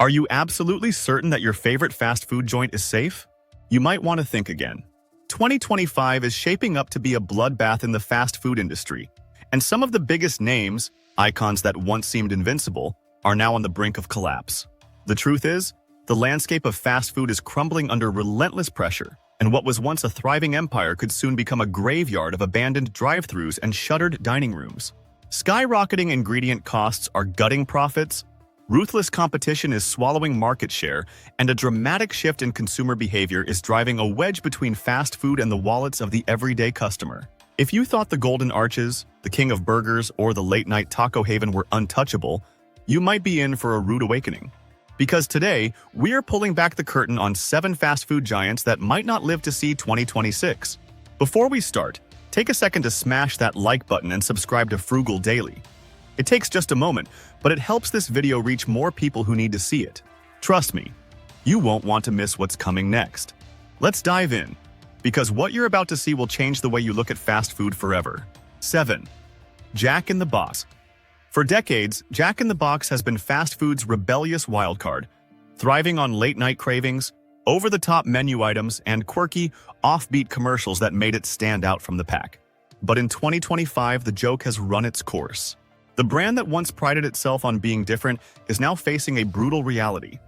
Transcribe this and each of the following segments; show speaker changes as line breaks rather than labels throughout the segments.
Are you absolutely certain that your favorite fast food joint is safe? You might want to think again. 2025 is shaping up to be a bloodbath in the fast food industry, and some of the biggest names, icons that once seemed invincible, are now on the brink of collapse. The truth is, the landscape of fast food is crumbling under relentless pressure, and what was once a thriving empire could soon become a graveyard of abandoned drive-thrus and shuttered dining rooms. Skyrocketing ingredient costs are gutting profits, ruthless competition is swallowing market share, and a dramatic shift in consumer behavior is driving a wedge between fast food and the wallets of the everyday customer. If you thought the Golden Arches, the King of Burgers, or the late-night taco haven were untouchable, you might be in for a rude awakening. Because today, we're pulling back the curtain on 7 fast food giants that might not live to see 2026. Before we start, take a second to smash that like button and subscribe to Frugal Daily. It takes just a moment, but it helps this video reach more people who need to see it. Trust me, you won't want to miss what's coming next. Let's dive in, because what you're about to see will change the way you look at fast food forever. 7. Jack in the Box. For decades, Jack in the Box has been fast food's rebellious wildcard, thriving on late-night cravings, over-the-top menu items, and quirky, offbeat commercials that made it stand out from the pack. But in 2025, the joke has run its course. The brand that once prided itself on being different is now facing a brutal reality,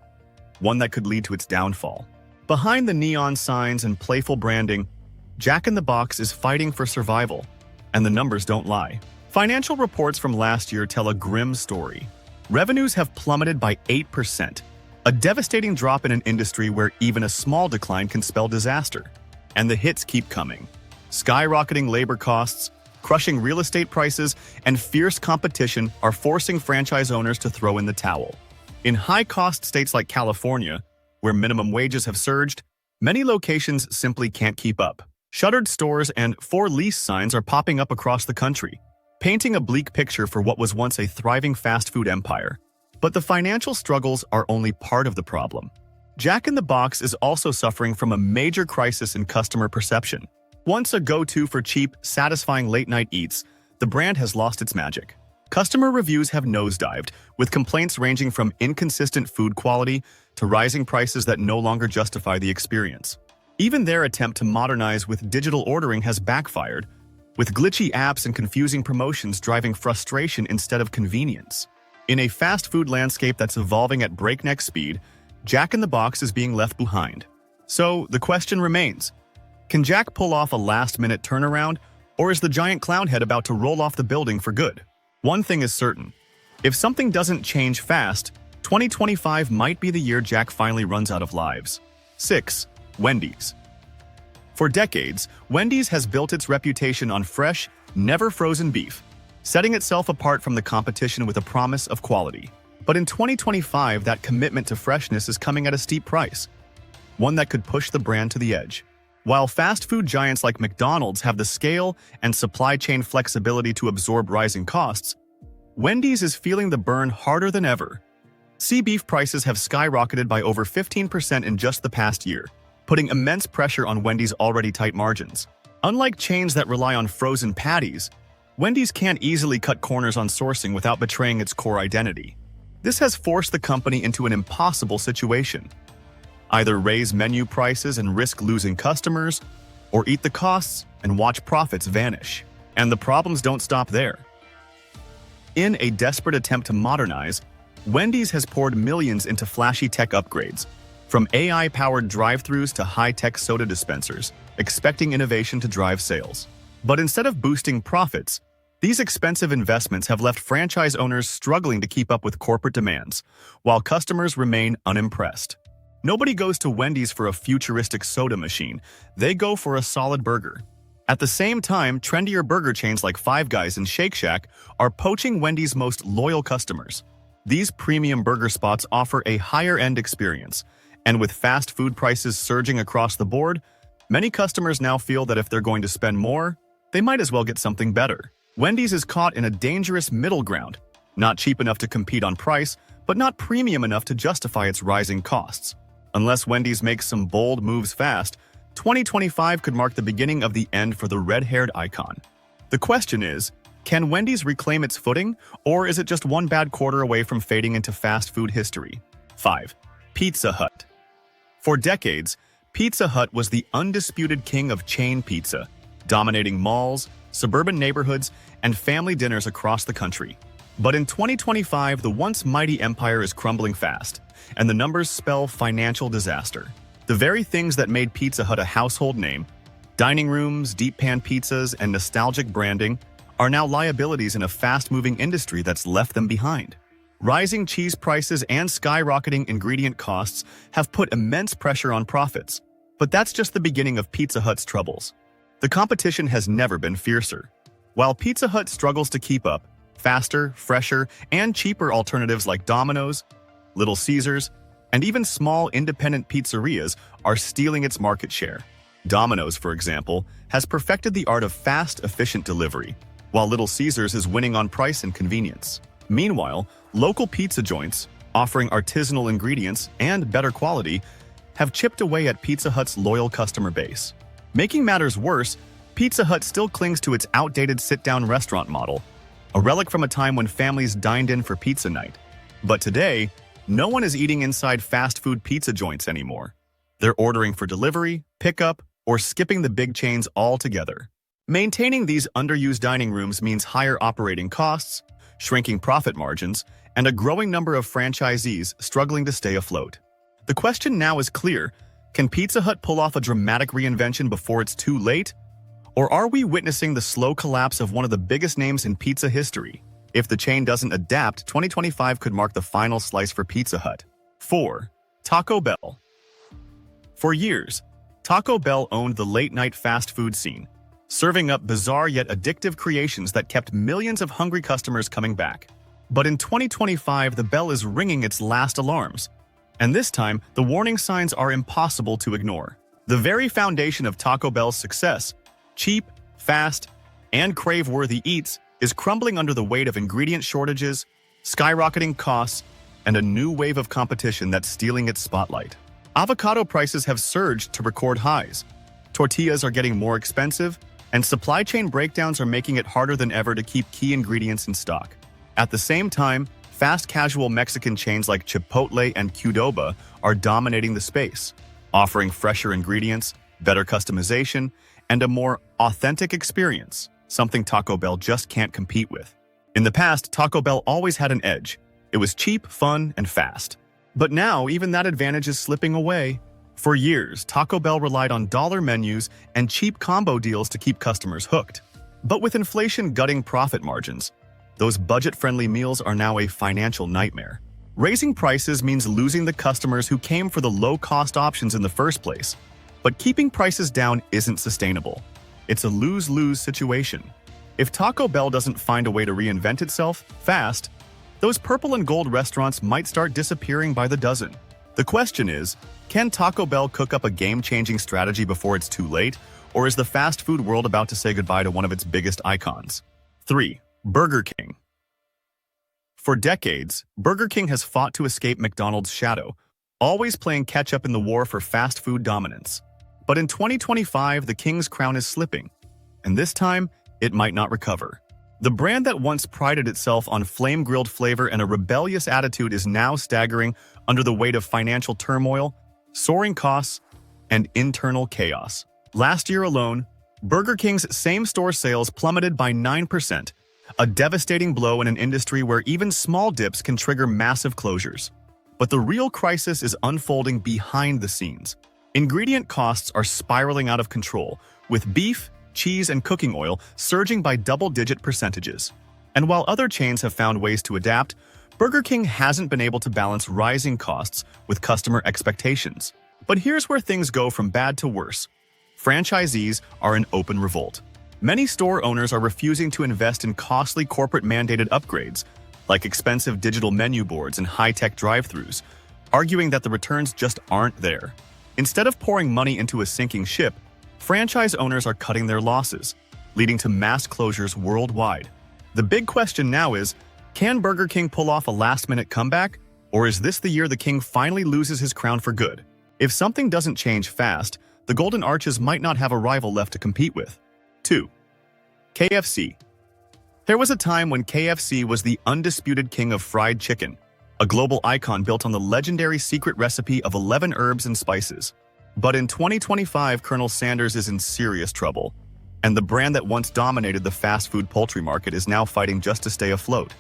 one that could lead to its downfall. Behind the neon signs and playful branding, Jack in the Box is fighting for survival, and the numbers don't lie. Financial reports from last year tell a grim story. Revenues have plummeted by 8%, a devastating drop in an industry where even a small decline can spell disaster. And the hits keep coming. Skyrocketing labor costs, crushing real estate prices, and fierce competition are forcing franchise owners to throw in the towel. In high-cost states like California, where minimum wages have surged, many locations simply can't keep up. Shuttered stores and for lease signs are popping up across the country, painting a bleak picture for what was once a thriving fast food empire. But the financial struggles are only part of the problem. Jack in the Box is also suffering from a major crisis in customer perception. Once a go-to for cheap, satisfying late-night eats, the brand has lost its magic. Customer reviews have nosedived, with complaints ranging from inconsistent food quality to rising prices that no longer justify the experience. Even their attempt to modernize with digital ordering has backfired, with glitchy apps and confusing promotions driving frustration instead of convenience. In a fast food landscape that's evolving at breakneck speed, Jack in the Box is being left behind. So the question remains, can Jack pull off a last-minute turnaround, or is the giant clown head about to roll off the building for good? One thing is certain, if something doesn't change fast, 2025 might be the year Jack finally runs out of lives. 6. Wendy's. For decades, Wendy's has built its reputation on fresh, never-frozen beef, setting itself apart from the competition with a promise of quality. But in 2025, that commitment to freshness is coming at a steep price, one that could push the brand to the edge. While fast food giants like McDonald's have the scale and supply chain flexibility to absorb rising costs, Wendy's is feeling the burn harder than ever. Beef prices have skyrocketed by over 15% in just the past year, putting immense pressure on Wendy's already tight margins. Unlike chains that rely on frozen patties, Wendy's can't easily cut corners on sourcing without betraying its core identity. This has forced the company into an impossible situation. Either raise menu prices and risk losing customers, or eat the costs and watch profits vanish. And the problems don't stop there. In a desperate attempt to modernize, Wendy's has poured millions into flashy tech upgrades, from AI-powered drive-thrus to high-tech soda dispensers, expecting innovation to drive sales. But instead of boosting profits, these expensive investments have left franchise owners struggling to keep up with corporate demands, while customers remain unimpressed. Nobody goes to Wendy's for a futuristic soda machine, they go for a solid burger. At the same time, trendier burger chains like Five Guys and Shake Shack are poaching Wendy's most loyal customers. These premium burger spots offer a higher-end experience, and with fast food prices surging across the board, many customers now feel that if they're going to spend more, they might as well get something better. Wendy's is caught in a dangerous middle ground, not cheap enough to compete on price, but not premium enough to justify its rising costs. Unless Wendy's makes some bold moves fast, 2025 could mark the beginning of the end for the red-haired icon. The question is, can Wendy's reclaim its footing, or is it just one bad quarter away from fading into fast food history? 5. Pizza Hut. For decades, Pizza Hut was the undisputed king of chain pizza, dominating malls, suburban neighborhoods, and family dinners across the country. But in 2025, the once mighty empire is crumbling fast, and the numbers spell financial disaster. The very things that made Pizza Hut a household name, dining rooms, deep pan pizzas, and nostalgic branding, are now liabilities in a fast-moving industry that's left them behind. Rising cheese prices and skyrocketing ingredient costs have put immense pressure on profits. But that's just the beginning of Pizza Hut's troubles. The competition has never been fiercer. While Pizza Hut struggles to keep up, faster, fresher, and cheaper alternatives like Domino's, Little Caesars, and even small independent pizzerias are stealing its market share. Domino's, for example, has perfected the art of fast, efficient delivery, while Little Caesars is winning on price and convenience. Meanwhile, local pizza joints, offering artisanal ingredients and better quality, have chipped away at Pizza Hut's loyal customer base. Making matters worse, Pizza Hut still clings to its outdated sit-down restaurant model, a relic from a time when families dined in for pizza night. But today, no one is eating inside fast food pizza joints anymore. They're ordering for delivery, pickup, or skipping the big chains altogether. Maintaining these underused dining rooms means higher operating costs, shrinking profit margins, and a growing number of franchisees struggling to stay afloat. The question now is clear: can Pizza Hut pull off a dramatic reinvention before it's too late? Or are we witnessing the slow collapse of one of the biggest names in pizza history? If the chain doesn't adapt, 2025 could mark the final slice for Pizza Hut. 4. Taco Bell. For years, Taco Bell owned the late-night fast food scene, serving up bizarre yet addictive creations that kept millions of hungry customers coming back. But in 2025, the bell is ringing its last alarms. And this time, the warning signs are impossible to ignore. The very foundation of Taco Bell's success, cheap, fast, and crave-worthy eats, is crumbling under the weight of ingredient shortages, skyrocketing costs, and a new wave of competition that's stealing its spotlight. Avocado prices have surged to record highs. Tortillas are getting more expensive, and supply chain breakdowns are making it harder than ever to keep key ingredients in stock. At the same time, fast casual Mexican chains like Chipotle and Qdoba are dominating the space, offering fresher ingredients, better customization, and a more authentic experience, something Taco Bell just can't compete with. In the past, Taco Bell always had an edge. It was cheap, fun, and fast. But now, even that advantage is slipping away. For years, Taco Bell relied on dollar menus and cheap combo deals to keep customers hooked. But with inflation gutting profit margins, those budget-friendly meals are now a financial nightmare. Raising prices means losing the customers who came for the low-cost options in the first place. But keeping prices down isn't sustainable. It's a lose-lose situation. If Taco Bell doesn't find a way to reinvent itself fast, those purple and gold restaurants might start disappearing by the dozen. The question is, can Taco Bell cook up a game-changing strategy before it's too late, or is the fast food world about to say goodbye to one of its biggest icons? 3. Burger King. For decades, Burger King has fought to escape McDonald's shadow, always playing catch-up in the war for fast food dominance. But in 2025, the King's crown is slipping, and this time, it might not recover. The brand that once prided itself on flame-grilled flavor and a rebellious attitude is now staggering under the weight of financial turmoil, soaring costs, and internal chaos. Last year alone, Burger King's same-store sales plummeted by 9%, a devastating blow in an industry where even small dips can trigger massive closures. But the real crisis is unfolding behind the scenes. Ingredient costs are spiraling out of control, with beef, cheese, and cooking oil surging by double-digit percentages. And while other chains have found ways to adapt, Burger King hasn't been able to balance rising costs with customer expectations. But here's where things go from bad to worse. Franchisees are in open revolt. Many store owners are refusing to invest in costly corporate-mandated upgrades, like expensive digital menu boards and high-tech drive-thrus, arguing that the returns just aren't there. Instead of pouring money into a sinking ship, franchise owners are cutting their losses, leading to mass closures worldwide. The big question now is, can Burger King pull off a last-minute comeback, or is this the year the king finally loses his crown for good? If something doesn't change fast, the Golden Arches might not have a rival left to compete with. 2. KFC. There was a time when KFC was the undisputed king of fried chicken, a global icon built on the legendary secret recipe of 11 herbs and spices. But in 2025, Colonel Sanders is in serious trouble, and the brand that once dominated the fast food poultry market is now fighting just to stay afloat.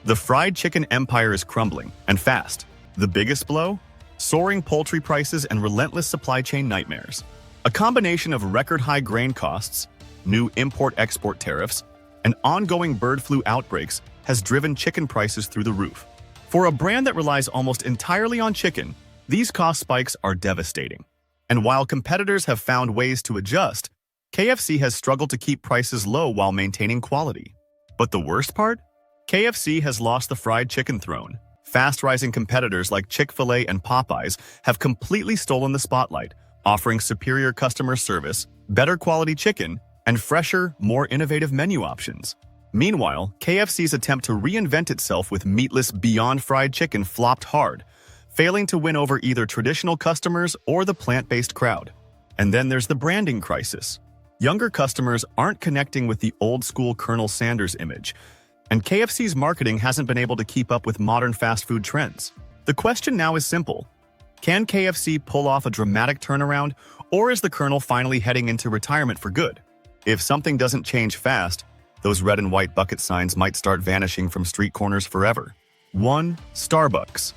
The fried chicken empire is crumbling, and fast. The biggest blow? Soaring poultry prices and relentless supply chain nightmares. A combination of record-high grain costs, new import-export tariffs, and ongoing bird flu outbreaks has driven chicken prices through the roof. For a brand that relies almost entirely on chicken, these cost spikes are devastating. And while competitors have found ways to adjust, KFC has struggled to keep prices low while maintaining quality. But the worst part? KFC has lost the fried chicken throne. Fast-rising competitors like Chick-fil-A and Popeyes have completely stolen the spotlight, offering superior customer service, better quality chicken, and fresher, more innovative menu options. Meanwhile, KFC's attempt to reinvent itself with meatless Beyond Fried Chicken flopped hard, failing to win over either traditional customers or the plant-based crowd. And then there's the branding crisis. Younger customers aren't connecting with the old-school Colonel Sanders image, and KFC's marketing hasn't been able to keep up with modern fast food trends. The question now is simple. Can KFC pull off a dramatic turnaround, or is the Colonel finally heading into retirement for good? If something doesn't change fast, those red and white bucket signs might start vanishing from street corners forever. 1. Starbucks.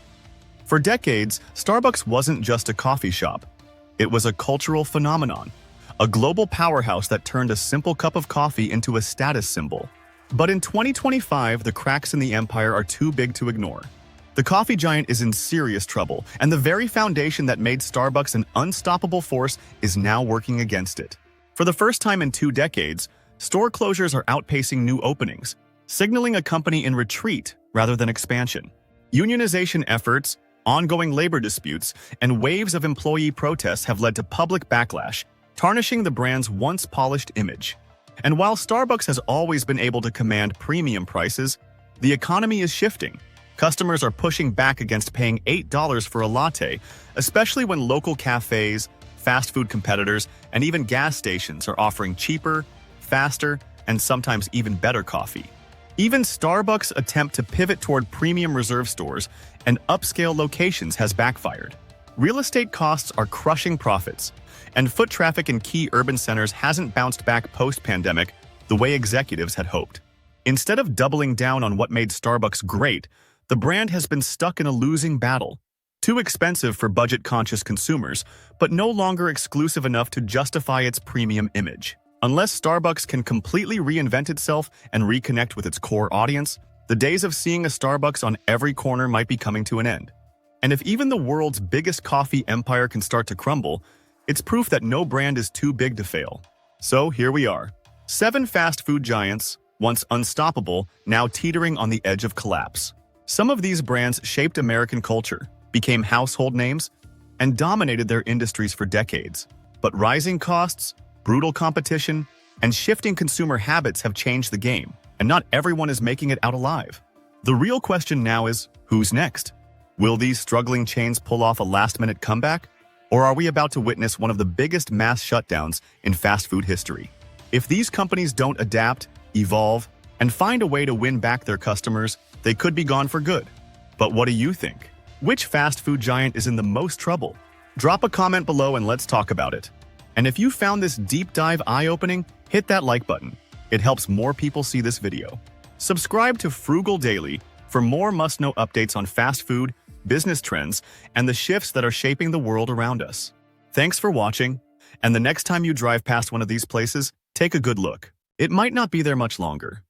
For decades, Starbucks wasn't just a coffee shop. It was a cultural phenomenon, a global powerhouse that turned a simple cup of coffee into a status symbol. But in 2025, the cracks in the empire are too big to ignore. The coffee giant is in serious trouble, and the very foundation that made Starbucks an unstoppable force is now working against it. For the first time in 2 decades, store closures are outpacing new openings, signaling a company in retreat rather than expansion. Unionization efforts, ongoing labor disputes, and waves of employee protests have led to public backlash, tarnishing the brand's once polished image. And while Starbucks has always been able to command premium prices, the economy is shifting. Customers are pushing back against paying $8 for a latte, especially when local cafes, fast food competitors, and even gas stations are offering cheaper, faster, and sometimes even better coffee. Even Starbucks' attempt to pivot toward premium reserve stores and upscale locations has backfired. Real estate costs are crushing profits, and foot traffic in key urban centers hasn't bounced back post-pandemic the way executives had hoped. Instead of doubling down on what made Starbucks great, the brand has been stuck in a losing battle. Too expensive for budget-conscious consumers, but no longer exclusive enough to justify its premium image. Unless Starbucks can completely reinvent itself and reconnect with its core audience, the days of seeing a Starbucks on every corner might be coming to an end. And if even the world's biggest coffee empire can start to crumble, it's proof that no brand is too big to fail. So here we are. 7 fast food giants, once unstoppable, now teetering on the edge of collapse. Some of these brands shaped American culture, became household names, and dominated their industries for decades. But rising costs, brutal competition, and shifting consumer habits have changed the game, and not everyone is making it out alive. The real question now is, who's next? Will these struggling chains pull off a last-minute comeback? Or are we about to witness one of the biggest mass shutdowns in fast food history? If these companies don't adapt, evolve, and find a way to win back their customers, they could be gone for good. But what do you think? Which fast food giant is in the most trouble? Drop a comment below and let's talk about it. And if you found this deep dive eye-opening, hit that like button. It helps more people see this video. Subscribe to Frugal Daily for more must-know updates on fast food, business trends, and the shifts that are shaping the world around us. Thanks for watching, and the next time you drive past one of these places, take a good look. It might not be there much longer.